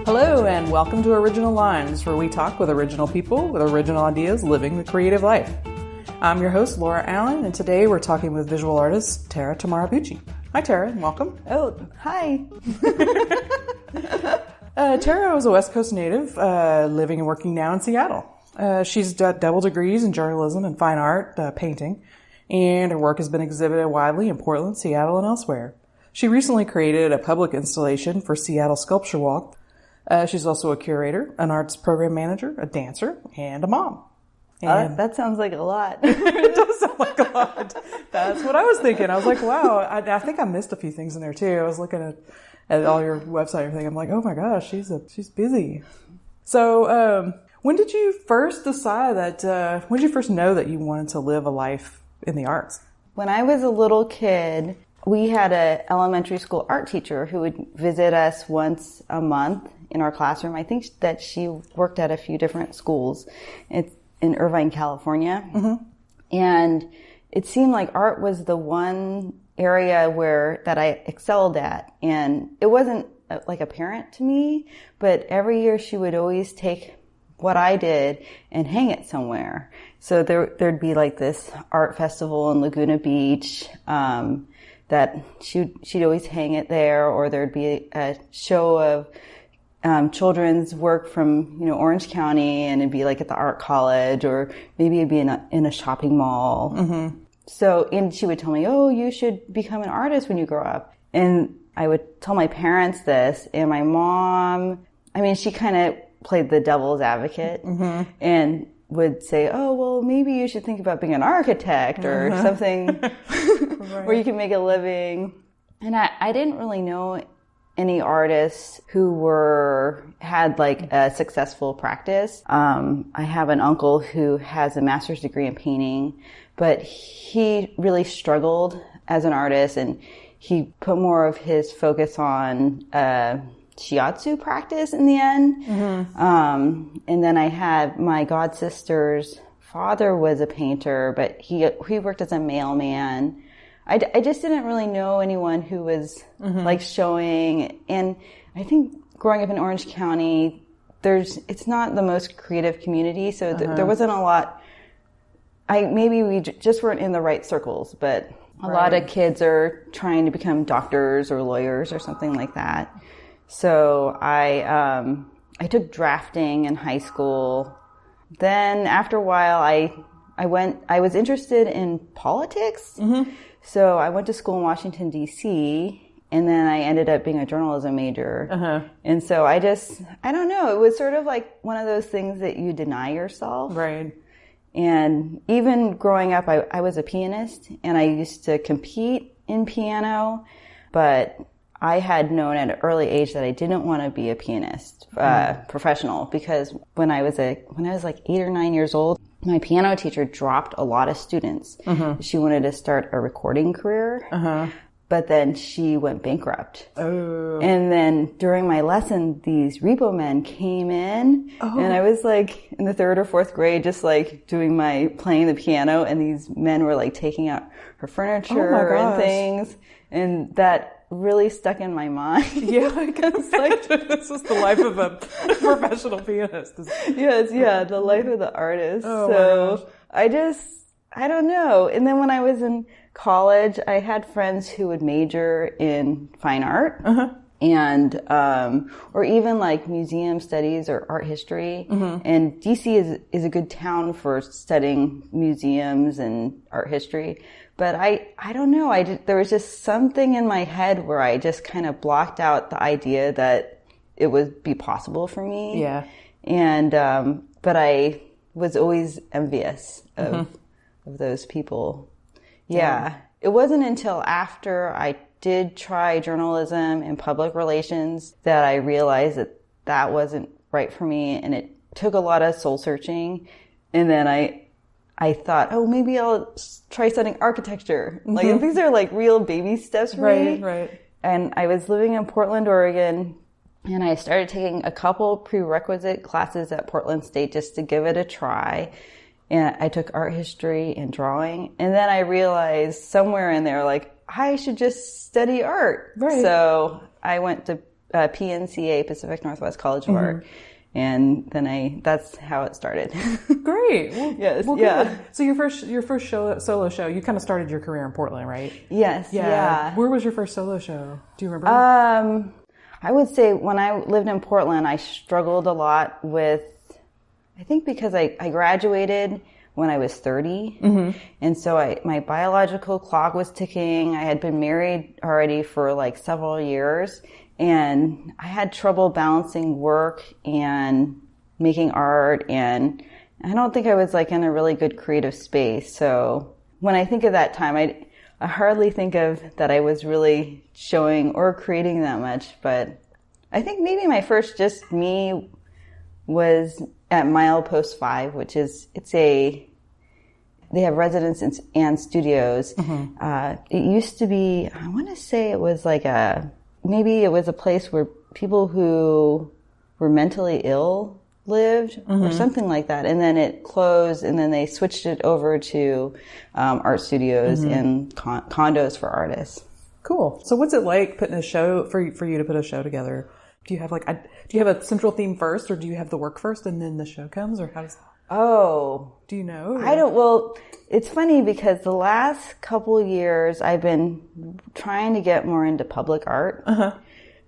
Hello and welcome to Original Lines, where we talk with original people with original ideas living the creative life. I'm your host, Laura Allen, and today we're talking with visual artist Tara Tamaribuchi. Hi, Tara, and welcome. Oh, hi. Tara was a West Coast native, living and working now in Seattle. She's got double degrees in journalism and fine art, painting, and her work has been exhibited widely in Portland, Seattle, and elsewhere. She recently created a public installation for Seattle Sculpture Walk. She's also a curator, an arts program manager, a dancer, and a mom. And that sounds like a lot. It does sound like a lot. That's what I was thinking. I was like, wow, I think I missed a few things in there too. I was looking at all your website and everything. I'm like, oh my gosh, she's busy. So, when did you first decide that, when did you first know that you wanted to live a life in the arts? When I was a little kid, we had an elementary school art teacher who would visit us once a month in our classroom. I think that she worked at a few different schools. It's in Irvine, California. Mm-hmm. And it seemed like art was the one area that I excelled at. And it wasn't like apparent to me, but every year she would always take what I did and hang it somewhere. So there'd be like this art festival in Laguna Beach, that she'd always hang it there, or there'd be a show of children's work from, Orange County, and it'd be like at the art college, or maybe it'd be in a shopping mall. Mm-hmm. So, and she would tell me, oh, you should become an artist when you grow up. And I would tell my parents this, and my mom, she kind of played the devil's advocate, mm-hmm. and would say, oh, well, maybe you should think about being an architect or uh-huh. something right. where you can make a living. And I didn't really know any artists who had like a successful practice. I have an uncle who has a master's degree in painting, but he really struggled as an artist, and he put more of his focus on shiatsu practice in the end. Mm-hmm. And then I had my god sister's father was a painter, but he worked as a mailman. I just didn't really know anyone who was mm-hmm. like showing. And I think growing up in Orange County, it's not the most creative community, so uh-huh. there wasn't a lot. Maybe we just weren't in the right circles, but a lot of kids are trying to become doctors or lawyers or something like that. So I took drafting in high school. Then after a while, I was interested in politics. Mm-hmm. So I went to school in Washington, D.C., and then I ended up being a journalism major. Uh-huh. And so I don't know, it was sort of like one of those things that you deny yourself. Right. And even growing up, I was a pianist, and I used to compete in piano, but I had known at an early age that I didn't want to be a pianist, professional, because when I was like 8 or 9 years old, my piano teacher dropped a lot of students. Uh-huh. She wanted to start a recording career, uh-huh. but then she went bankrupt. Oh. And then during my lesson, these repo men came in, and I was like in the 3rd or 4th grade, just like playing the piano, and these men were like taking out her furniture and things, and that really stuck in my mind. Yeah, I guess like this is the life of a professional pianist. Yes, yeah, the life of the artist. Oh, so I don't know. And then when I was in college, I had friends who would major in fine art, uh-huh. and or even like museum studies or art history. Mm-hmm. And DC is a good town for studying museums and art history. But I don't know. There was just something in my head where I just kind of blocked out the idea that it would be possible for me. Yeah. And but I was always envious of those people. Yeah. It wasn't until after I did try journalism and public relations that I realized that wasn't right for me, and it took a lot of soul searching. And then I thought, oh, maybe I'll try studying architecture. Mm-hmm. Like, these are like real baby steps for me. Right. And I was living in Portland, Oregon, and I started taking a couple prerequisite classes at Portland State just to give it a try. And I took art history and drawing. And then I realized somewhere in there, like, I should just study art. Right. So I went to PNCA, Pacific Northwest College of Art. And then that's how it started. Great. Well, yes. Well, yeah. Good. So your first solo show, you kind of started your career in Portland, right? Yes. Yeah. Where was your first solo show? Do you remember? I would say when I lived in Portland, I struggled a lot with, I think because I graduated when I was 30. And so my biological clock was ticking. I had been married already for like several years. And I had trouble balancing work and making art, and I don't think I was like in a really good creative space. So when I think of that time, I hardly think of that I was really showing or creating that much. But I think maybe my first just me was at Milepost 5, which is, they have residences and studios. It used to be, I want to say it was like maybe it was a place where people who were mentally ill lived or something like that. And then it closed, and then they switched it over to art studios and condos for artists. Cool. So what's it like putting a show for you to put a show together? Do you have do you have a central theme first, or do you have the work first and then the show comes, or how does? Oh, do you know? I don't. Well, it's funny because the last couple of years I've been trying to get more into public art.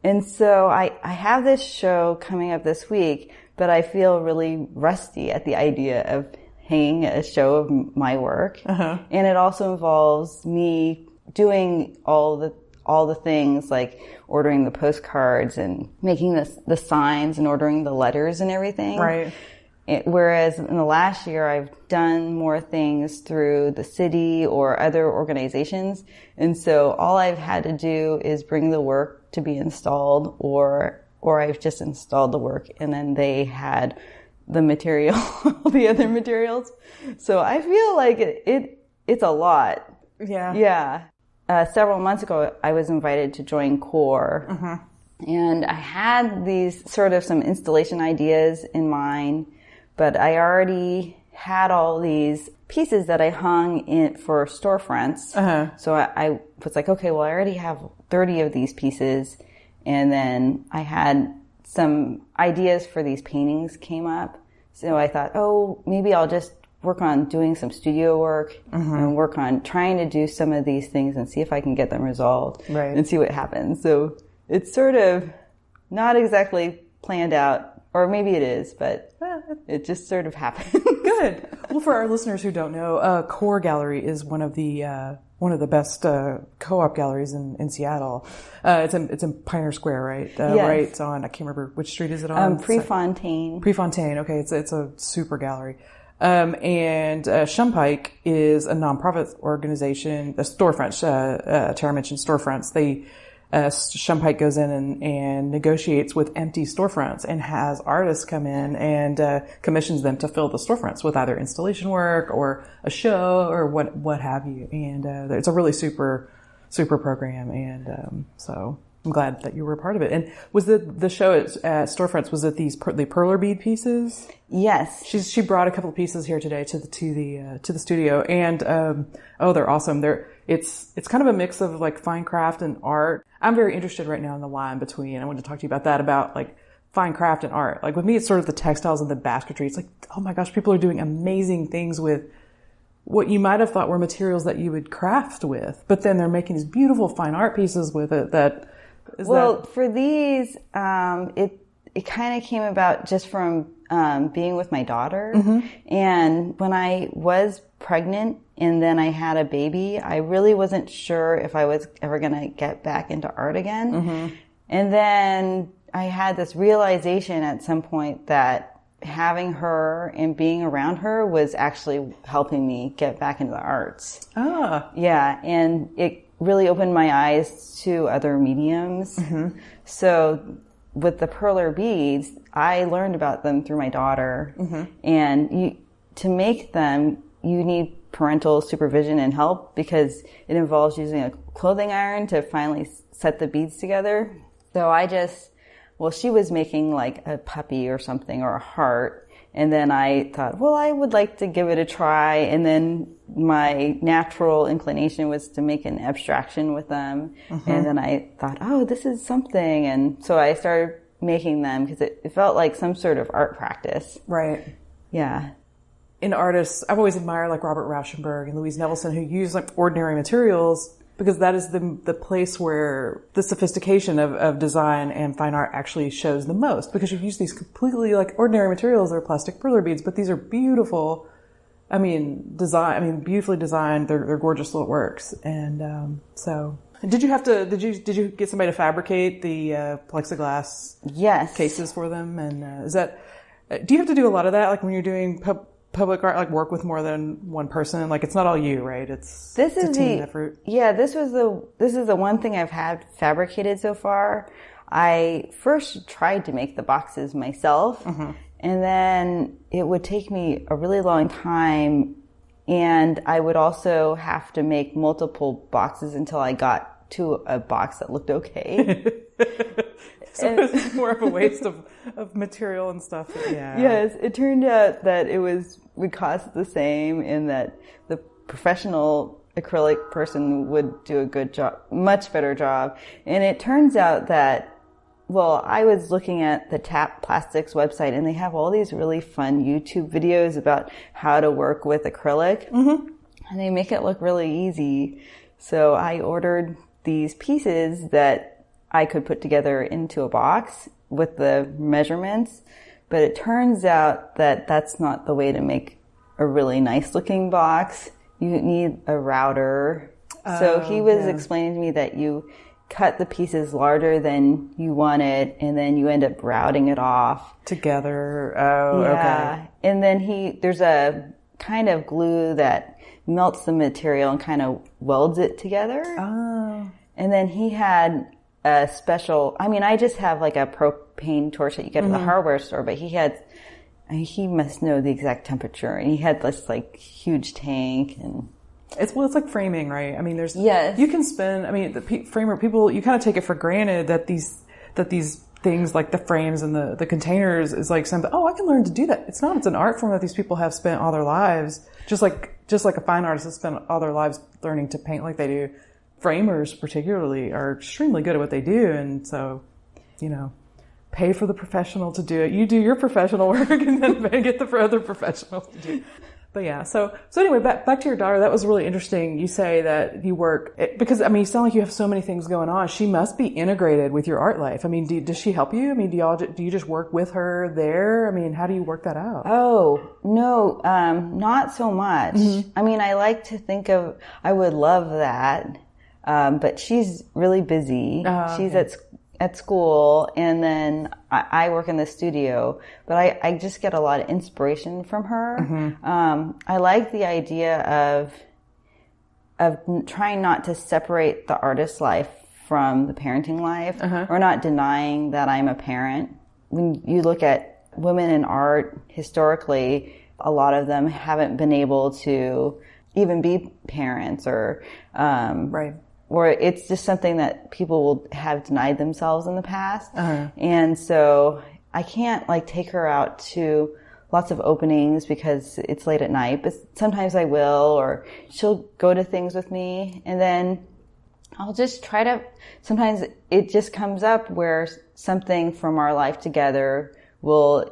And so I have this show coming up this week, but I feel really rusty at the idea of hanging a show of my work. And it also involves me doing all the things like ordering the postcards and making the signs and ordering the letters and everything. Right. Whereas in the last year, I've done more things through the city or other organizations. And so all I've had to do is bring the work to be installed, or I've just installed the work, and then they had the material, the other materials. So I feel like it's a lot. Yeah. Yeah. Several months ago, I was invited to join CORE. And I had these sort of some installation ideas in mind, but I already had all these pieces that I hung in for storefronts. So I was like, okay, well, I already have 30 of these pieces. And then I had some ideas for these paintings came up. So I thought, oh, maybe I'll just work on doing some studio work and work on trying to do some of these things and see if I can get them resolved and see what happens. So it's sort of not exactly planned out. Or maybe it is, but it just sort of happened. Good. Well, for our listeners who don't know, CORE Gallery is one of the best co-op galleries in Seattle. It's in Pioneer Square, right? Yes. Right. It's on. I can't remember which street is it on. Prefontaine. Prefontaine. Okay, it's a super gallery. And Shumpike is a nonprofit organization. The storefronts. Tara mentioned storefronts. Shumpike goes in and negotiates with empty storefronts and has artists come in and commissions them to fill the storefronts with either installation work or a show or what have you. And it's a really super program. And so I'm glad that you were a part of it. And was the show at storefronts? Was it the Perler Bead pieces? Yes. She brought a couple of pieces here today to the studio, and they're awesome. It's kind of a mix of like fine craft and art. I'm very interested right now in the line between. I wanted to talk to you about that, about like fine craft and art. Like with me, it's sort of the textiles and the basketry. It's like, oh my gosh, people are doing amazing things with what you might have thought were materials that you would craft with, but then they're making these beautiful fine art pieces with it. For these, it kind of came about just from being with my daughter. And when I was pregnant and then I had a baby, I really wasn't sure if I was ever going to get back into art again. And then I had this realization at some point that having her and being around her was actually helping me get back into the arts. Yeah, and it really opened my eyes to other mediums. So with the Perler Beads, I learned about them through my daughter. And to make them, you need parental supervision and help because it involves using a clothing iron to finally set the beads together. So she was making like a puppy or something or a heart, And then I thought, well, I would like to give it a try. And then my natural inclination was to make an abstraction with them. And then I thought, oh, this is something. And so I started making them because it felt like some sort of art practice. Right. Yeah. In artists, I've always admired like Robert Rauschenberg and Louise Nevelson, who use like ordinary materials, because that is the place where the sophistication of design and fine art actually shows the most, because you use these completely like ordinary materials. They're plastic perler beads, but these are beautiful. Beautifully designed. They're gorgeous little works. And, so did you get somebody to fabricate the, plexiglass Yes. cases for them? And, do you have to do a lot of that? Like when you're doing public art, like work with more than one person? Like it's not all you, right? It's a team effort. Yeah, this is the one thing I've had fabricated so far. I first tried to make the boxes myself, and then it would take me a really long time, and I would also have to make multiple boxes until I got to a box that looked okay. So it's more of a waste of material and stuff. Yeah. Yes, it turned out that it would cost the same, and that the professional acrylic person would do a good job, much better job. And it turns out that, well, I was looking at the Tap Plastics website, and they have all these really fun YouTube videos about how to work with acrylic, and they make it look really easy. So I ordered these pieces that I could put together into a box with the measurements, but it turns out that that's not the way to make a really nice looking box. You need a router. So he was explaining to me that you cut the pieces larger than you wanted, and then you end up routing it off together. Oh, yeah. Okay. And then there's a kind of glue that melts the material and kind of welds it together. Oh. And then he had a special, I just have like a propane torch that you get at the hardware store, but he must know the exact temperature, and he had this like huge tank. And it's like framing, right? Yes. You can spend, the framer people, you kind of take it for granted that these things like the frames and the containers is like something, I can learn to do that. It's not, it's an art form that these people have spent all their lives, just like a fine artist has spent all their lives learning to paint like they do. Framers particularly are extremely good at what they do, and so, pay for the professional to do it. You do your professional work and then get the other professionals to do it. But yeah, so anyway, back to your daughter. That was really interesting. You say that you work, because you sound like you have so many things going on. She must be integrated with your art life. Does she help you? Do you just work with her there? How do you work that out? Oh, no, not so much. I like to think I would love that. But she's really busy. She's at school, and then I work in the studio, but I just get a lot of inspiration from her. I like the idea of trying not to separate the artist's life from the parenting life, or not denying that I'm a parent. When you look at women in art, historically, a lot of them haven't been able to even be parents, or right. Or it's just something that people will have denied themselves in the past. And so I can't take her out to lots of openings because it's late at night, but sometimes I will, or she'll go to things with me, and then I'll just try to, sometimes it just comes up where something from our life together will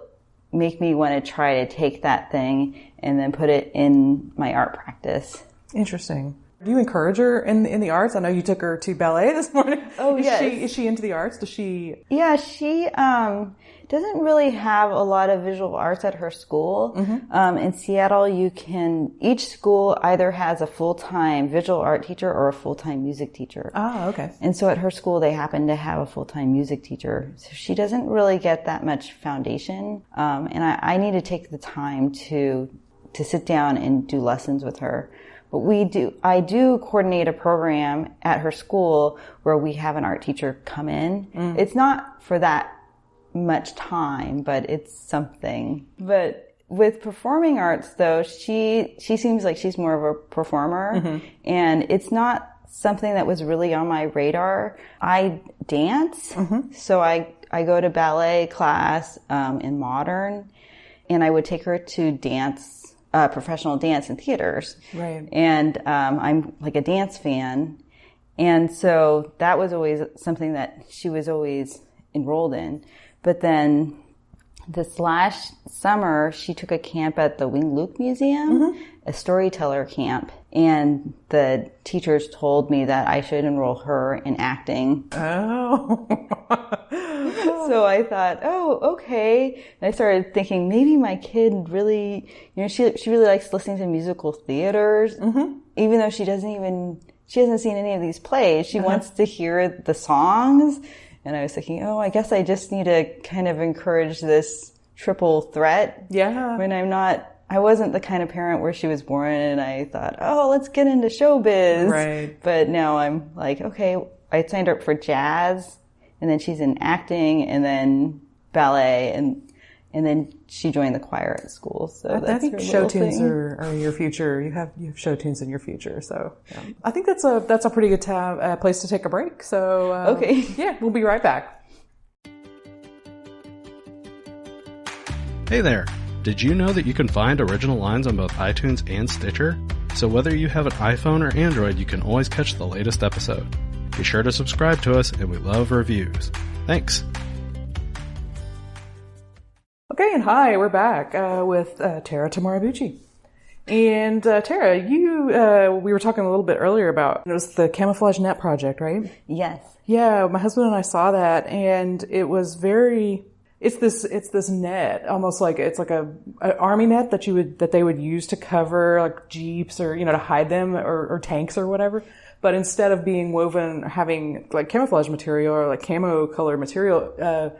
make me want to try to take that thing and then put it in my art practice. Interesting. Do you encourage her in the arts? I know you took her to ballet this morning. Oh, yes. Is she into the arts? Does she? Yeah, she doesn't really have a lot of visual arts at her school. In Seattle, each school either has a full-time visual art teacher or a full-time music teacher. Oh, okay. And so at her school, they happen to have a full-time music teacher. So she doesn't really get that much foundation. And I need to take the time to sit down and do lessons with her. But I do coordinate a program at her school where we have an art teacher come in. It's not for that much time, but it's something. But with performing arts, though, she seems like she's more of a performer, and it's not something that was really on my radar. I dance, so I go to ballet class in modern, and I would take her to dance, professional dance and theaters. Right. And I'm like a dance fan. And so that was always something that she was always enrolled in. But then this last summer, she took a camp at the Wing Luke Museum, a storyteller camp. And the teachers told me that I should enroll her in acting. Oh. So I thought, oh, okay. And I started thinking maybe my kid really, she really likes listening to musical theaters, even though she hasn't seen any of these plays. She wants to hear the songs. And I was thinking, oh, I guess I just need to kind of encourage this triple threat. Yeah. When I wasn't the kind of parent where she was born and I thought, oh, let's get into showbiz. Right. But now I'm like, okay, I signed her up for jazz, and then she's in acting, and then ballet, and then she joined the choir at school. So I think show tunes are your future. You have show tunes in your future. So yeah. I think that's a pretty good place to take a break. So okay. Yeah, we'll be right back. Hey there. Did you know that you can find original lines on both iTunes and Stitcher? So whether you have an iPhone or Android, you can always catch the latest episode. Be sure to subscribe to us, and we love reviews. Thanks. Okay, and hi, we're back with Tara Tamaribuchi. And Tara, we were talking a little bit earlier about, it was the Camouflage Net project, right? Yes. Yeah, my husband and I saw that, and it was it's this net, almost like it's like an army net that they would use to cover like Jeeps or, to hide them or tanks or whatever. But instead of being woven, having like camouflage material or like camo color material,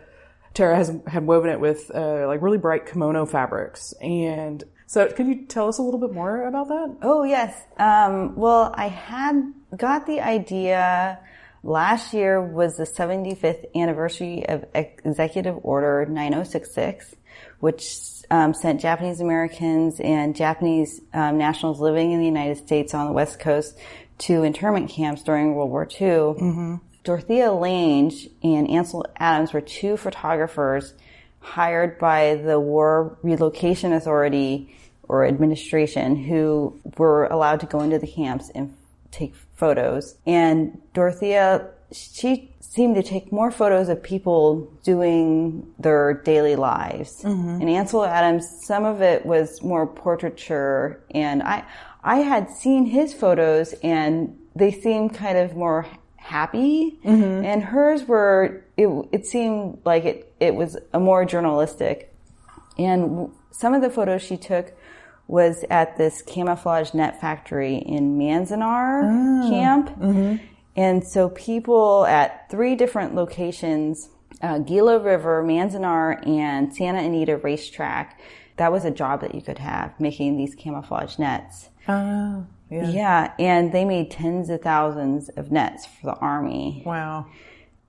Tara had woven it with like really bright kimono fabrics. And so can you tell us a little bit more about that? Oh, yes. Well, I had got the idea. Last year was the 75th anniversary of Executive Order 9066, which sent Japanese Americans and Japanese nationals living in the United States on the West Coast to internment camps during World War II. Mm-hmm. Dorothea Lange and Ansel Adams were two photographers hired by the War Relocation Authority or administration who were allowed to go into the camps and take photos. And Dorothea, she seemed to take more photos of people doing their daily lives. Mm-hmm. And Ansel Adams, some of it was more portraiture. And I had seen his photos and they seemed kind of more happy. Mm-hmm. And hers were, it seemed like it was a more journalistic. And some of the photos she took was at this Camouflage Net factory in Manzanar camp. Mm-hmm. And so people at 3 different locations, Gila River, Manzanar, and Santa Anita Racetrack, that was a job that you could have, making these camouflage nets. Yeah. Yeah, and they made tens of thousands of nets for the Army. Wow.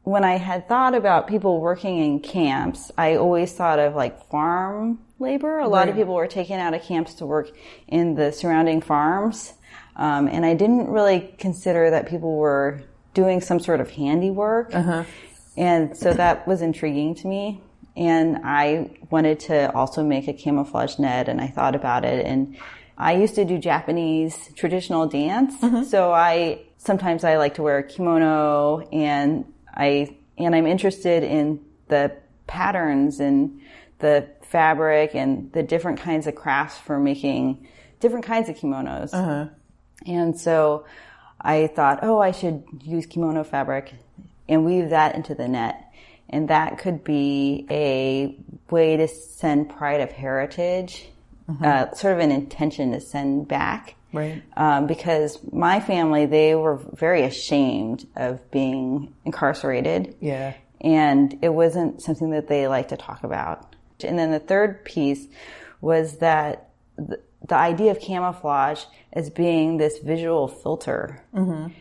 When I had thought about people working in camps, I always thought of like farm labor. A lot of people were taken out of camps to work in the surrounding farms. And I didn't really consider that people were doing some sort of handiwork. Uh-huh. And so that was intriguing to me. And I wanted to also make a camouflage net, and I thought about it. And I used to do Japanese traditional dance. Mm-hmm. So sometimes I like to wear a kimono, and I'm interested in the patterns and the fabric and the different kinds of crafts for making different kinds of kimonos. Uh-huh. And so I thought, I should use kimono fabric and weave that into the net. And that could be a way to send pride of heritage, sort of an intention to send back. Right. Because my family, they were very ashamed of being incarcerated. Yeah. And it wasn't something that they liked to talk about. And then the third piece was that the idea of camouflage as being this visual filter. Mm-hmm.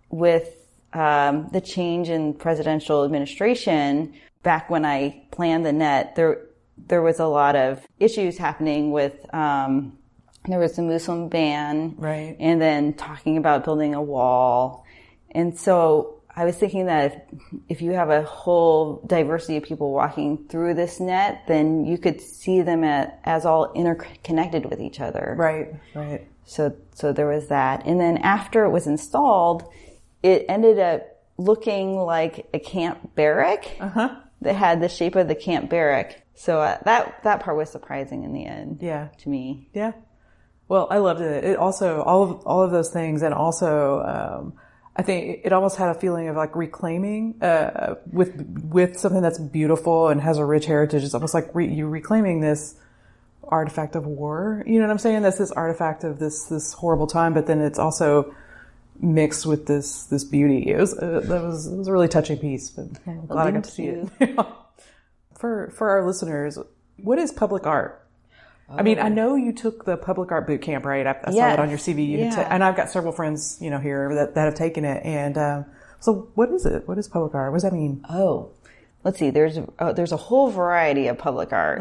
With the change in presidential administration, back when I planned the net, there was a lot of issues happening with, there was the Muslim ban. Right. And then talking about building a wall. And so I was thinking that if you have a whole diversity of people walking through this net, then you could see them as all interconnected with each other. Right, right. So there was that. And then after it was installed, it ended up looking like a camp barrack that had the shape of the camp barrack. So that part was surprising in the end. Yeah. To me. Yeah. Well, I loved it. It also, all of those things, and also, I think it almost had a feeling of like reclaiming, with something that's beautiful and has a rich heritage. It's almost like you reclaiming this artifact of war. You know what I'm saying? That's this artifact of this horrible time, but then it's also mixed with this beauty. It was a really touching piece, but I'm glad I got to see it. For our listeners, what is public art? I mean, I know you took the public art boot camp, right? I saw that on your CV. And I've got several friends, here that have taken it. And so what is it? What is public art? What does that mean? Oh, let's see. There's a whole variety of public art.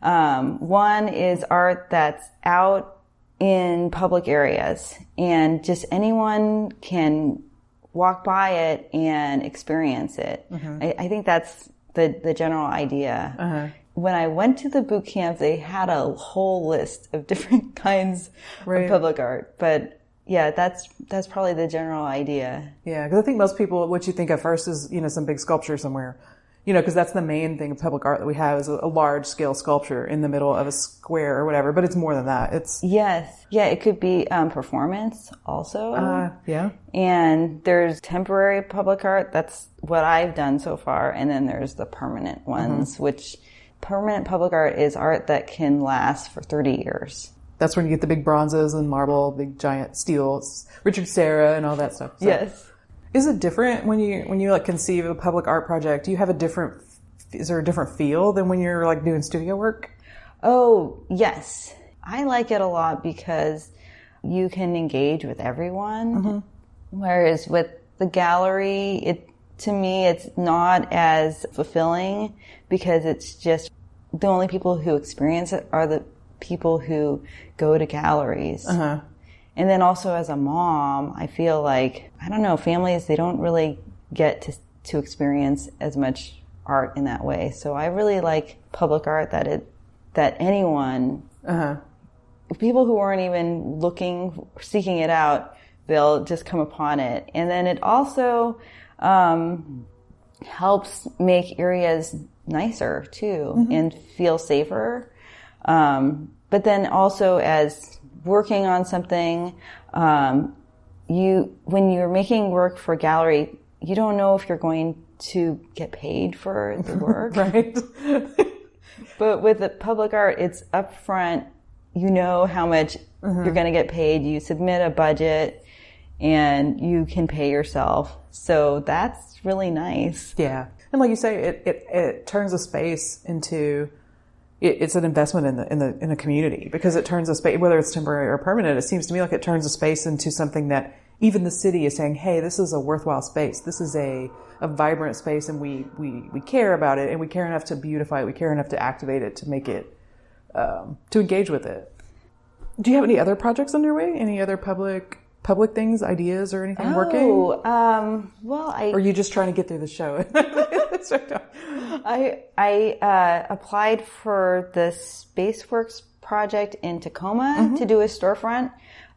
One is art that's out in public areas, and just anyone can walk by it and experience it. I think that's the general idea. When I went to the boot camp, they had a whole list of different kinds of public art. But yeah, that's probably the general idea. Yeah, because I think most people, what you think at first is, some big sculpture somewhere. Because that's the main thing of public art that we have is a large scale sculpture in the middle of a square or whatever. But it's more than that. Yes. Yeah, it could be performance also. Yeah. And there's temporary public art. That's what I've done so far. And then there's the permanent ones, which... Permanent public art is art that can last for 30 years. That's when you get the big bronzes and marble, big giant steels, Richard Serra and all that stuff. So, yes. Is it different when you like conceive of a public art project? Do you have is there a different feel than when you're like doing studio work? Oh, yes. I like it a lot because you can engage with everyone. Whereas with the gallery, to me, it's not as fulfilling because it's just the only people who experience it are the people who go to galleries. And then also as a mom, I feel like, I don't know, families, they don't really get to experience as much art in that way. So I really like public art that anyone, people who aren't even seeking it out, they'll just come upon it. And then it also helps make areas nicer too and feel safer. But then also as working on something, when you're making work for a gallery, you don't know if you're going to get paid for the work. Right. But with the public art, it's upfront. You know how much you're going to get paid. You submit a budget and you can pay yourself. So that's really nice. Yeah. And like you say, it turns a space into, it's an investment in a community because it turns a space, whether it's temporary or permanent, it seems to me like it turns a space into something that even the city is saying, hey, this is a worthwhile space. This is a vibrant space and we care about it and we care enough to beautify it. We care enough to activate it, to make it, to engage with it. Do you have any other projects underway? Any other public things, ideas, or anything working? Or are you just trying to get through the show? I applied for the Spaceworks project in Tacoma to do a storefront.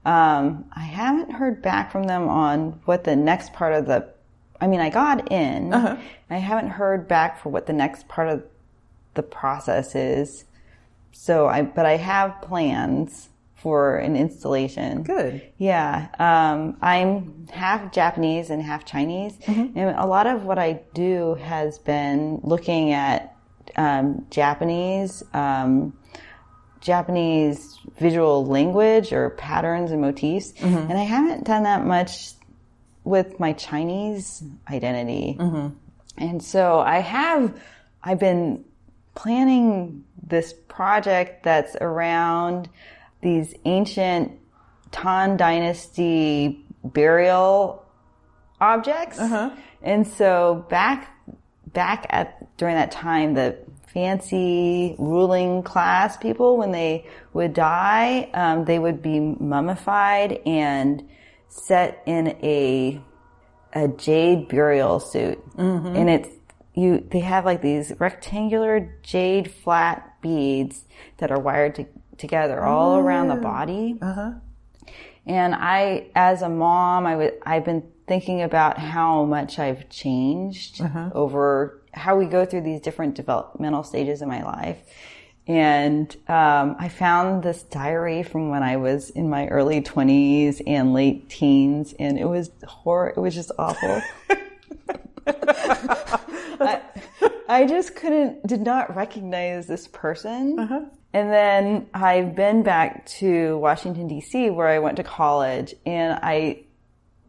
I haven't heard back from them on what the next part of I got in. I haven't heard back for what the next part of the process is. But I have plans for an installation. Good. Yeah. I'm half Japanese and half Chinese. And a lot of what I do has been looking at Japanese visual language or patterns and motifs. And I haven't done that much with my Chinese identity. And so I've been planning this project that's around these ancient Tang Dynasty burial objects. And so back during that time, the fancy ruling class people, when they would die, they would be mummified and set in a a jade burial suit. Mm-hmm. And they have like these rectangular jade flat beads that are wired together all around the body. Uh-huh. And as a mom, I've been thinking about how much I've changed over how we go through these different developmental stages in my life. And I found this diary from when I was in my early 20s and late teens, and it was It was just awful. I just did not recognize this person. Uh-huh. And then I've been back to Washington, D.C., where I went to college, and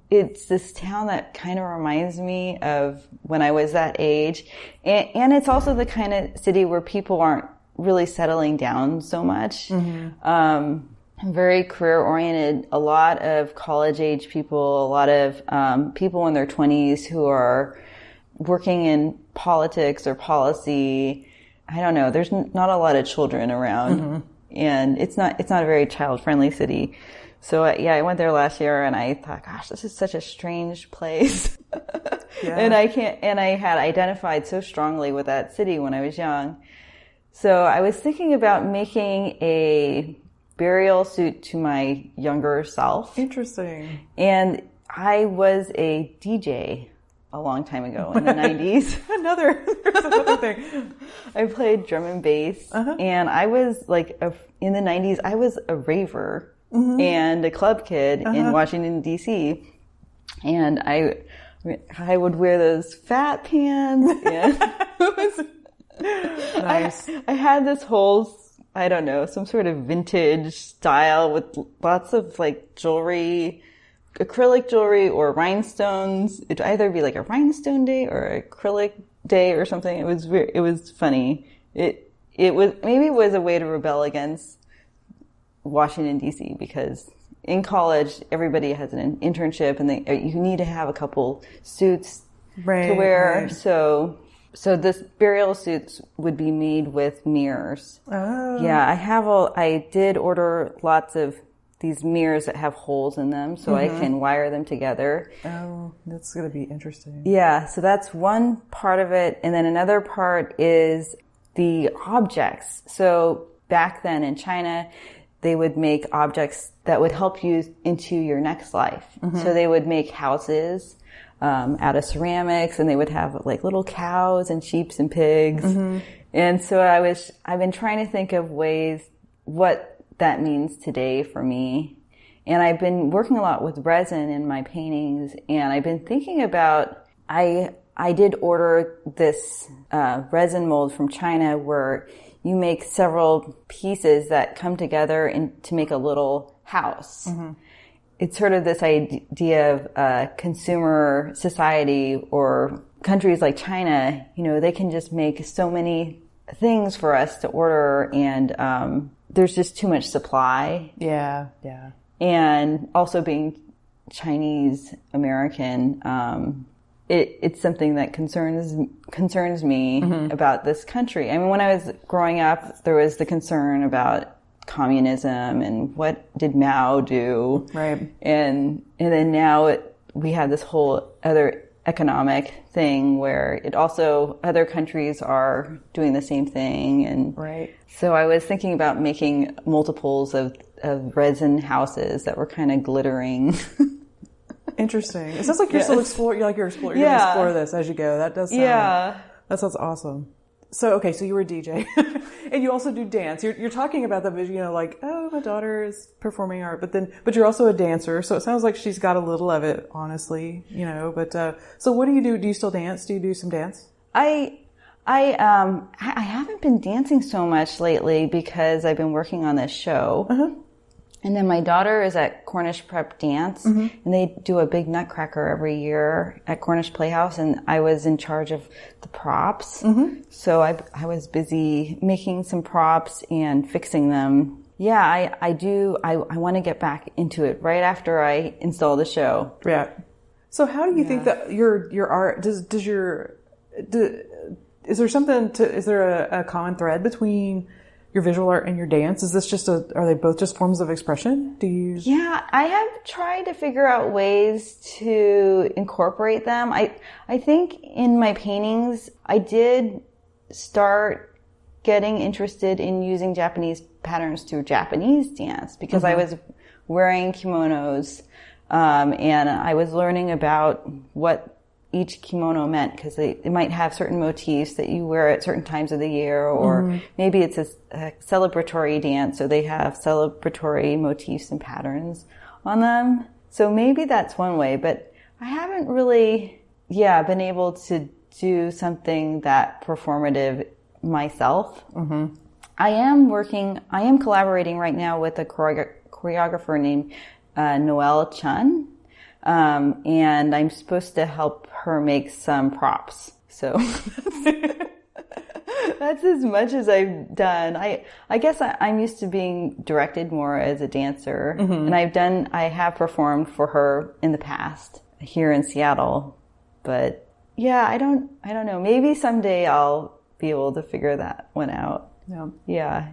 it's this town that kind of reminds me of when I was that age. And it's also the kind of city where people aren't really settling down so much. Mm-hmm. Very career oriented, a lot of college age people, a lot of people in their 20s who are working in politics or policy. I don't know. There's not a lot of children around, and it's not a very child friendly city. So I went there last year, and I thought, gosh, this is such a strange place. Yeah. And I had identified so strongly with that city when I was young. So I was thinking about making a burial suit to my younger self. Interesting. And I was a DJ a long time ago in the 90s. Another thing. I played drum and bass, and I was like, in the 90s, I was a raver and a club kid in Washington, D.C. And I would wear those fat pants, and it was nice. I had this whole, I don't know, some sort of vintage style with lots of like jewelry, acrylic jewelry or rhinestones. It'd either be like a rhinestone day or acrylic day or something. It was funny. It was a way to rebel against Washington, D.C. because in college everybody has an internship and you need to have a couple suits to wear. Right. So this burial suits would be made with mirrors. Oh. Yeah, I did order lots of these mirrors that have holes in them so I can wire them together. Oh, that's going to be interesting. Yeah, so that's one part of it. And then another part is the objects. So back then in China, they would make objects that would help you into your next life. Mm-hmm. So they would make houses out of ceramics, and they would have like little cows and sheep and pigs. Mm-hmm. And so I've been trying to think of ways what that means today for me. And I've been working a lot with resin in my paintings, and I've been thinking about, I did order this resin mold from China where you make several pieces that come together to make a little house. Mm-hmm. It's sort of this idea of consumer society, or countries like China, they can just make so many things for us to order, and there's just too much supply. Yeah, yeah. And also being Chinese American, it's something that concerns me about this country. I mean, when I was growing up, there was the concern about communism and what did Mao do, right? And then now we have this whole other economic thing where other countries are doing the same thing, and right. So I was thinking about making multiples of resin houses that were kind of glittering. Interesting. It sounds like you're still exploring. You're going to explore this as you go. That does sound. That sounds awesome. So so you were a DJ, and you also do dance. You're talking about the vision, like, oh, my daughter is performing art, but you're also a dancer. So it sounds like she's got a little of it, honestly, But so what do you do? Do you still dance? Do you do some dance? I haven't been dancing so much lately because I've been working on this show. Uh-huh. And then my daughter is at Cornish Prep Dance, and they do a big nutcracker every year at Cornish Playhouse, and I was in charge of the props. Mm-hmm. So I was busy making some props and fixing them. Yeah, I do. I want to get back into it right after I install the show. Yeah. So how do you think that your art, is there a common thread between your visual art and your dance? Is this just are they both just forms of expression? Yeah, I have tried to figure out ways to incorporate them. I think in my paintings, I did start getting interested in using Japanese patterns through Japanese dance because I was wearing kimonos, and I was learning about what each kimono meant, because they might have certain motifs that you wear at certain times of the year, or maybe it's a celebratory dance, so they have celebratory motifs and patterns on them. So maybe that's one way, but I haven't really, been able to do something that performative myself. I am collaborating right now with a choreographer named Noelle Chun, and I'm supposed to help her make some props. So that's as much as I've done. I guess I'm used to being directed more as a dancer, and I have performed for her in the past here in Seattle. But yeah, I don't know. Maybe someday I'll be able to figure that one out. Yeah.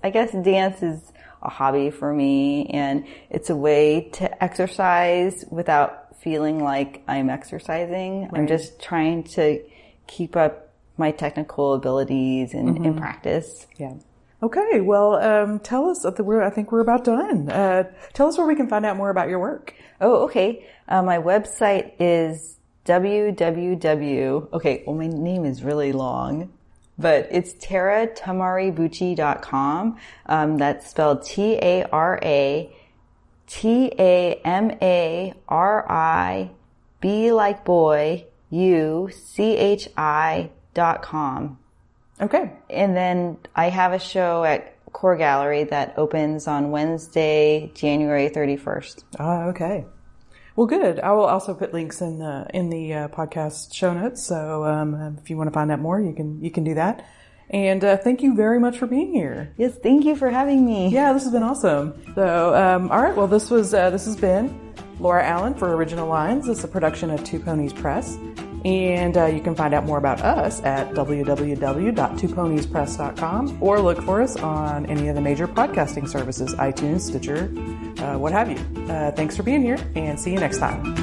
I guess dance is a hobby for me, and it's a way to exercise without feeling like I'm exercising. Right. I'm just trying to keep up my technical abilities and practice. Yeah. Okay. Well, tell us, I think we're about done. Tell us where we can find out more about your work. Oh, okay. My website is my name is really long, but it's taratamaribuchi.com. That's spelled TaraTamariB like boy, UCHI.com. Okay. And then I have a show at Core Gallery that opens on Wednesday, January 31st. Okay. Well, good. I will also put links in the podcast show notes. So if you want to find out more, you can do that. And thank you very much for being here. Yes, thank you for having me. Yeah, this has been awesome. So, all right. Well, this has been Laura Allen for Original Lines. It's a production of Two Ponies Press. And you can find out more about us at www.twoponiespress.com, or look for us on any of the major podcasting services, iTunes, Stitcher, what have you. Thanks for being here, and see you next time.